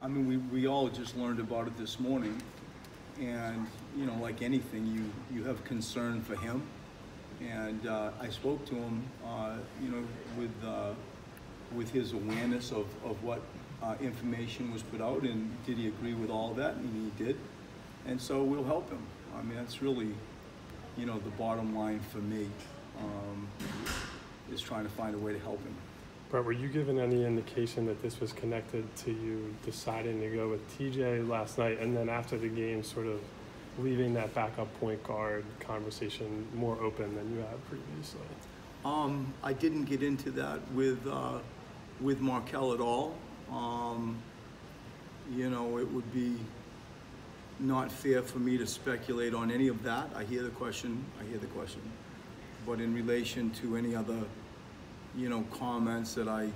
I mean, we all just learned about it this morning, and you know, like anything, you have concern for him, and I spoke to him, you know, with his awareness of what information was put out, and did he agree with all of that, and he did, and so we'll help him. I mean, that's really, you know, the bottom line for me, is trying to find a way to help him. Brett, were you given any indication that this was connected to you deciding to go with TJ last night, and then after the game sort of leaving that backup point guard conversation more open than you had previously? I didn't get into that with Markelle at all. You know, it would be not fair for me to speculate on any of that. I hear the question, but in relation to any other, you know, comments that I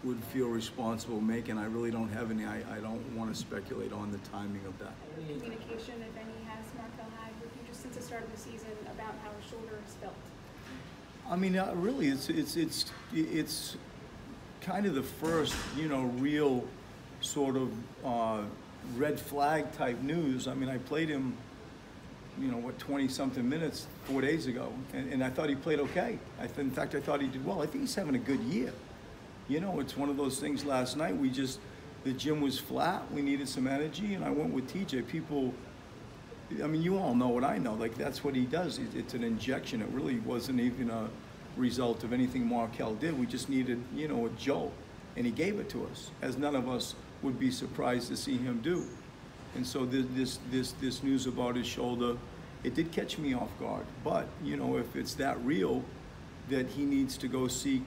would feel responsible making, I really don't have any. I don't want to speculate on the timing of that. Communication, if any, has Markelle had with you just since the start of the season about how his shoulder is felt? I mean, really, it's kind of the first, you know, real sort of red flag type news. I mean, I played him, you know, what, 20-something minutes 4 days ago, and I thought he played okay. In fact, I thought he did well. I think he's having a good year. You know, it's one of those things. Last night, the gym was flat. We needed some energy, and I went with TJ. People, I mean, you all know what I know. Like, that's what he does. It's an injection. It really wasn't even a result of anything Markelle did. We just needed, you know, a jolt, and he gave it to us, as none of us would be surprised to see him do. And so this news about his shoulder, it did catch me off guard. But, you know, if it's that real that he needs to go seek,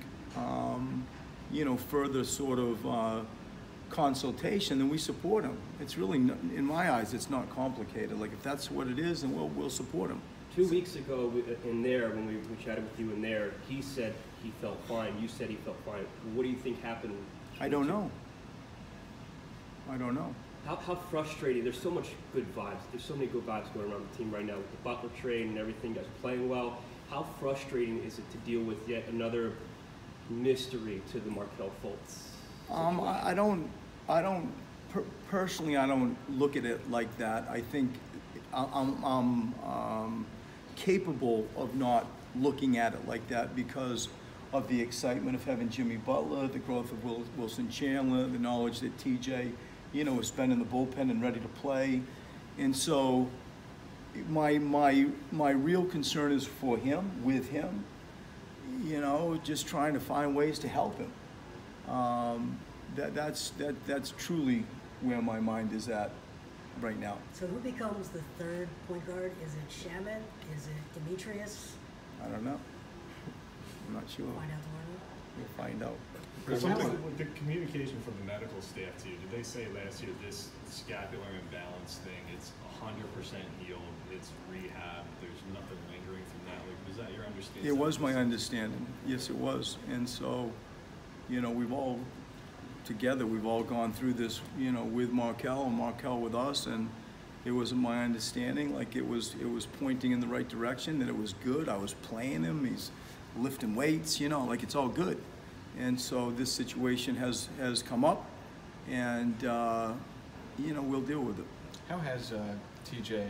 you know, further sort of consultation, then we support him. It's really, in my eyes, it's not complicated. Like, if that's what it is, then we'll support him. 2 weeks ago in there, when we chatted with you in there, he said he felt fine. You said he felt fine. What do you think happened? I don't know. I don't know. How frustrating. There's so much good vibes. There's so many good vibes going around the team right now with the Butler trade and everything. Guys are playing well. How frustrating is it to deal with yet another mystery to the Markelle Fultz situation? Personally, I don't look at it like that. I think I'm capable of not looking at it like that because of the excitement of having Jimmy Butler, the growth of Wilson Chandler, the knowledge that TJ, you know, is been in the bullpen and ready to play. And so my real concern is for him, with him, you know, just trying to find ways to help him. That's truly where my mind is at right now. So who becomes the third point guard? Is it Shaman? Is it Demetrius? I don't know. I'm not sure. Find out tomorrow. We'll find out. With the communication from the medical staff to you, did they say last year this scapular imbalance thing, it's 100% healed, it's rehab, there's nothing lingering from that? Like, was that your understanding? It was my understanding. Yes, it was. And so, you know, we've all gone through this, you know, with Markelle and Markelle with us, and it was my understanding, like it was pointing in the right direction, that it was good. I was playing him, he's lifting weights, you know, like it's all good. And so this situation has come up, and you know, we'll deal with it. How has TJ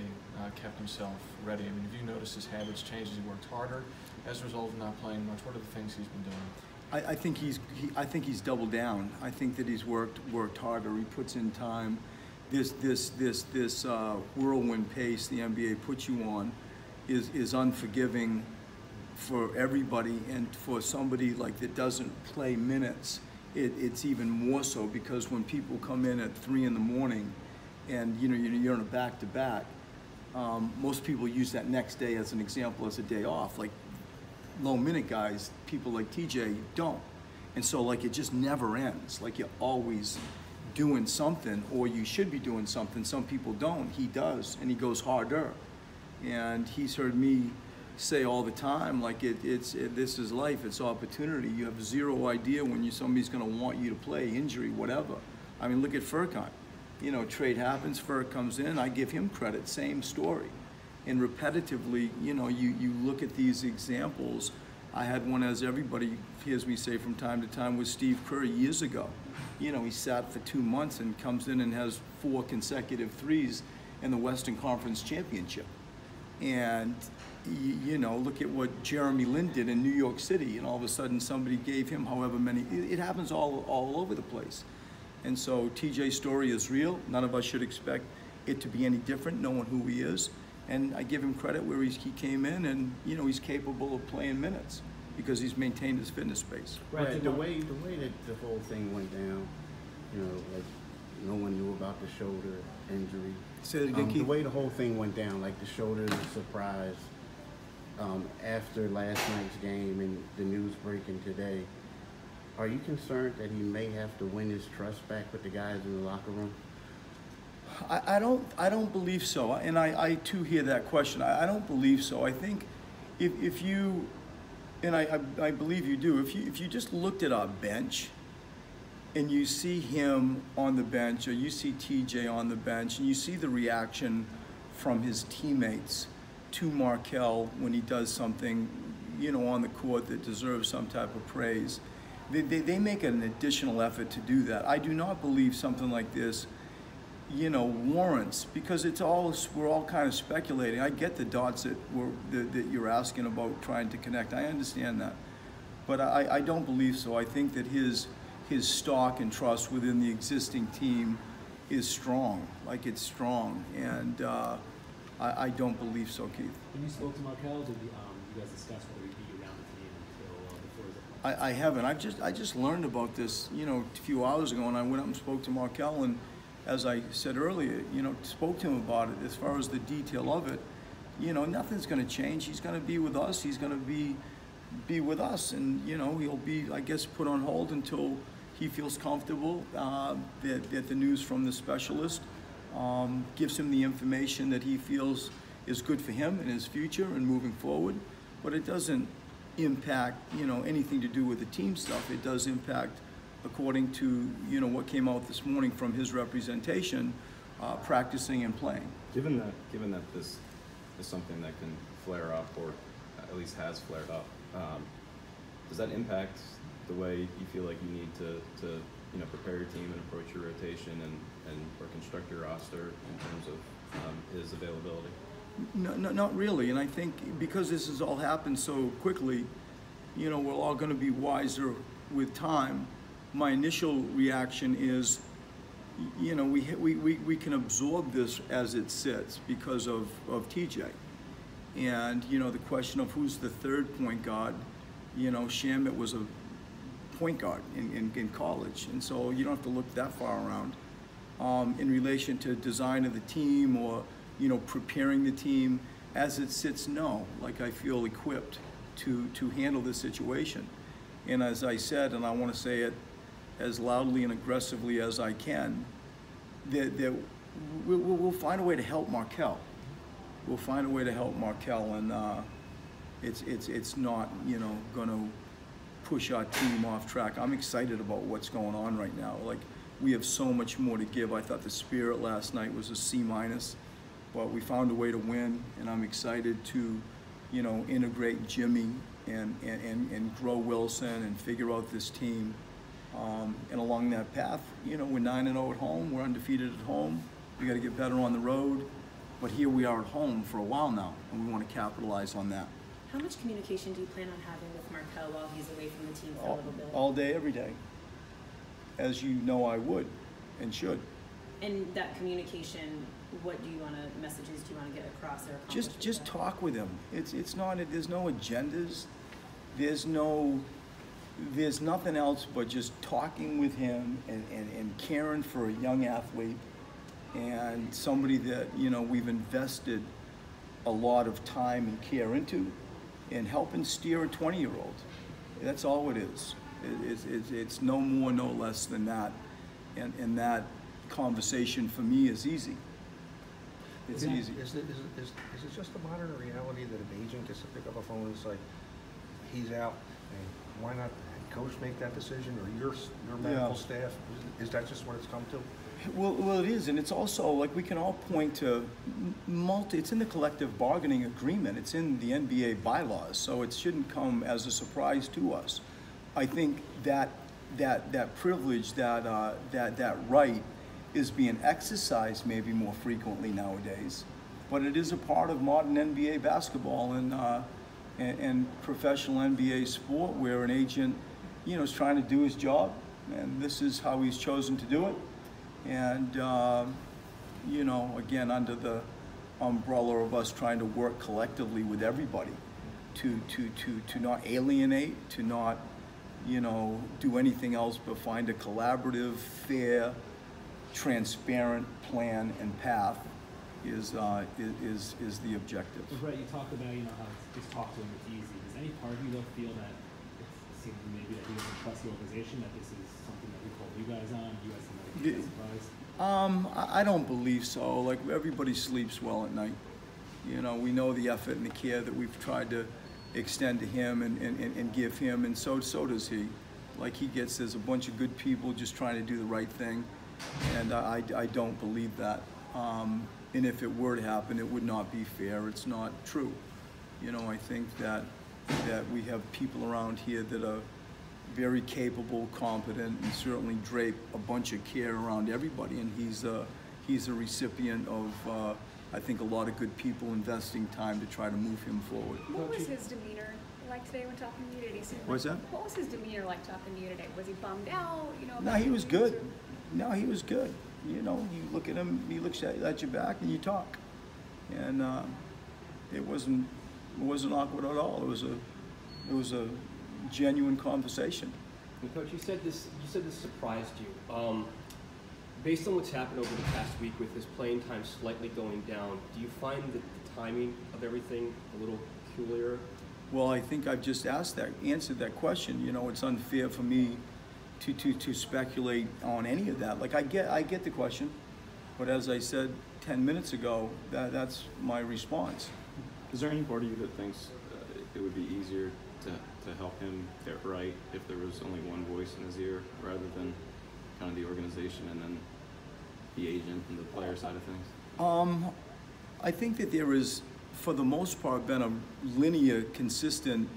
kept himself ready? I mean, have you noticed his habits change as he worked harder as a result of not playing much? What are the things he's been doing? I think he's doubled down. I think that he's worked harder. He puts in time. This whirlwind pace the NBA puts you on is unforgiving for everybody, and for somebody like that doesn't play minutes, it's even more so, because when people come in at 3 in the morning and you know you're in a back-to-back, most people use that next day as an example, as a day off. Like low minute guys, people like TJ don't, and so like it just never ends. Like you're always doing something, or you should be doing something. Some people don't. He does, and he goes harder. And he's heard me say all the time, like this is life, it's opportunity. You have zero idea when somebody's going to want you to play, injury, whatever. I mean, look at Furkan. You know, trade happens, Furk comes in, I give him credit, same story. And repetitively, you know, you look at these examples I had one, as everybody hears me say from time to time, with Steve Kerr years ago. You know, he sat for 2 months and comes in and has 4 consecutive threes in the Western Conference Championship. And, you know, look at what Jeremy Lin did in New York City, and all of a sudden somebody gave him however many. It happens all over the place. And so TJ's story is real. None of us should expect it to be any different, knowing who he is. And I give him credit where he came in, and, you know, he's capable of playing minutes because he's maintained his fitness base. Right. The way that the whole thing went down, you know, like no one knew about the shoulder injury. Say it again, The Keith. way the whole thing went down, like the shoulder surprise, after last night's game and the news breaking today, are you concerned that he may have to win his trust back with the guys in the locker room? I don't believe so, and I too hear that question. I don't believe so. I think if you, and I believe you do, if you just looked at our bench and you see him on the bench, or you see TJ on the bench, and you see the reaction from his teammates to Markelle when he does something, you know, on the court that deserves some type of praise, they make an additional effort to do that. I do not believe something like this, you know, warrants, because we're all kind of speculating. I get the dots that you're asking about trying to connect. I understand that, but I don't believe so. I think that his stock and trust within the existing team is strong, like it's strong, and I don't believe so, Keith. When you spoke to Markelle, did you guys discuss whether he'd be around the team until before the I haven't. I just learned about this, you know, a few hours ago, and I went up and spoke to Markelle, and as I said earlier, you know, spoke to him about it. As far as the detail of it, you know, nothing's going to change. He's going to be with us. He's going to be with us, and, you know, he'll be, I guess, put on hold until he feels comfortable that the news from the specialist gives him the information that he feels is good for him in his future and moving forward. But it doesn't impact, you know, anything to do with the team stuff. It does impact, according to, you know, what came out this morning from his representation, practicing and playing. Given that this is something that can flare up, or at least has flared up, does that impact the way you feel like you need to you know, prepare your team and approach your rotation or construct your roster in terms of his availability? No, not really. And I think because this has all happened so quickly, you know, we're all going to be wiser with time. My initial reaction is, you know, we can absorb this as it sits because of TJ. And, you know, the question of who's the third point guard, you know, Shamit was a point guard in college. And so you don't have to look that far around. In relation to design of the team or, you know, preparing the team, as it sits, no. Like, I feel equipped to handle this situation. And as I said, and I want to say it as loudly and aggressively as I can, that we'll find a way to help Markelle. We'll find a way to help Markelle, and it's not, you know, going to push our team off track. I'm excited about what's going on right now. Like, we have so much more to give. I thought the spirit last night was a C-, but we found a way to win, and I'm excited to, you know, integrate Jimmy and grow Wilson and figure out this team. And along that path, you know, we're 9-0 at home. We're undefeated at home. We got to get better on the road. But here we are at home for a while now, and we want to capitalize on that. How much communication do you plan on having with Markelle while he's away from the team for a little bit? All day, every day. As you know, I would and should. And that communication, what do you want to, messages do you want to get across or accomplish? Just talk with him. It's not, there's no agendas. There's nothing else but just talking with him and caring for a young athlete and somebody that, you know, we've invested a lot of time and care into, and helping steer a 20-year-old. That's all it is. It's no more, no less than that. And that conversation for me is easy. It's easy. Is it just a modern reality that an agent gets to pick up a phone and say, he's out, and why not coach make that decision, or your medical staff? Is that just what it's come to? Well, it is, and it's also like we can all point to it's in the collective bargaining agreement. It's in the NBA bylaws, so it shouldn't come as a surprise to us. I think that privilege, that right, is being exercised maybe more frequently nowadays, but it is a part of modern NBA basketball and professional NBA sport, where an agent, is trying to do his job, and this is how he's chosen to do it. And, again, under the umbrella of us trying to work collectively with everybody to not alienate, to not, do anything else but find a collaborative, fair, transparent plan and path is the objective. Well, Brett, you talked about, how just talk to him, it's easy. Does any part of you though feel that it seems maybe that he doesn't trust the organization, that this is something that we called you guys on, you guys might be surprised? I don't believe so. Like, everybody sleeps well at night. We know the effort and the care that we've tried to extend to him and give him, and so does he. Like, there's a bunch of good people just trying to do the right thing, and I don't believe that. And if it were to happen, it would not be fair. It's not true. I think that we have people around here that are very capable, competent, and certainly drape a bunch of care around everybody. And he's a recipient of, I think, a lot of good people investing time to try to move him forward. What was his demeanor like today when talking to you? Did he seem What's that? What was his demeanor like talking to you today? Was he bummed out? No, he was good. No, he was good. You look at him, he looks at your back, and you talk. And it wasn't awkward at all. It was a genuine conversation. And Coach, you said this surprised you. Based on what's happened over the past week with his playing time slightly going down, do you find that the timing of everything a little peculiar? Well, I think I've just answered that question. It's unfair for me to speculate on any of that. Like, I get the question, but as I said 10 minutes ago, that's my response. Is there any part of you that thinks it would be easier to help him get right if there was only one voice in his ear, rather than kind of the organization and then the agent and the player side of things? I think that there is, for the most part, been a linear, consistent,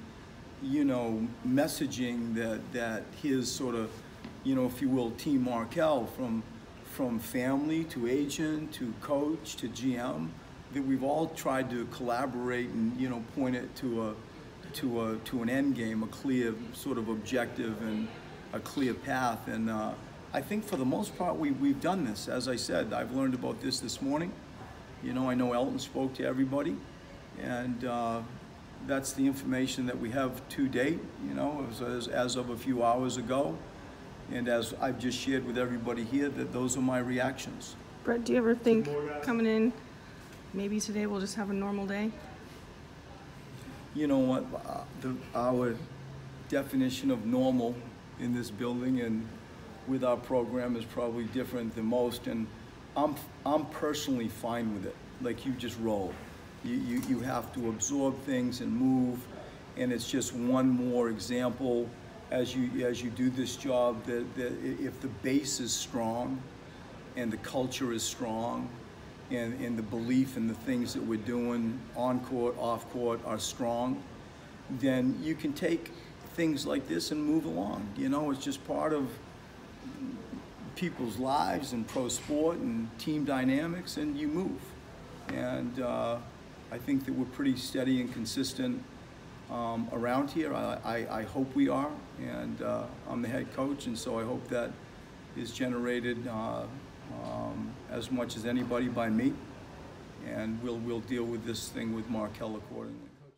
messaging that his sort of, if you will, Team Markelle, from family to agent to coach to GM, that we've all tried to collaborate and point it to an end game, a clear sort of objective and a clear path. And I think for the most part we've done this. As I said, I've learned about this morning. I know Elton spoke to everybody, and that's the information that we have to date. As of a few hours ago, and as I've just shared with everybody here, that those are my reactions. Brett, do you ever think coming in, maybe today we'll just have a normal day? You know what, our definition of normal in this building and with our program is probably different than most, and I'm personally fine with it. Like, you just roll. You have to absorb things and move, and it's just one more example as you do this job that if the base is strong and the culture is strong, and the belief in the things that we're doing on court, off court are strong, then you can take things like this and move along. It's just part of people's lives and pro sport and team dynamics, and you move. And I think that we're pretty steady and consistent around here. I hope we are, and I'm the head coach, and so I hope that is generated as much as anybody by me, and we'll deal with this thing with Markelle accordingly.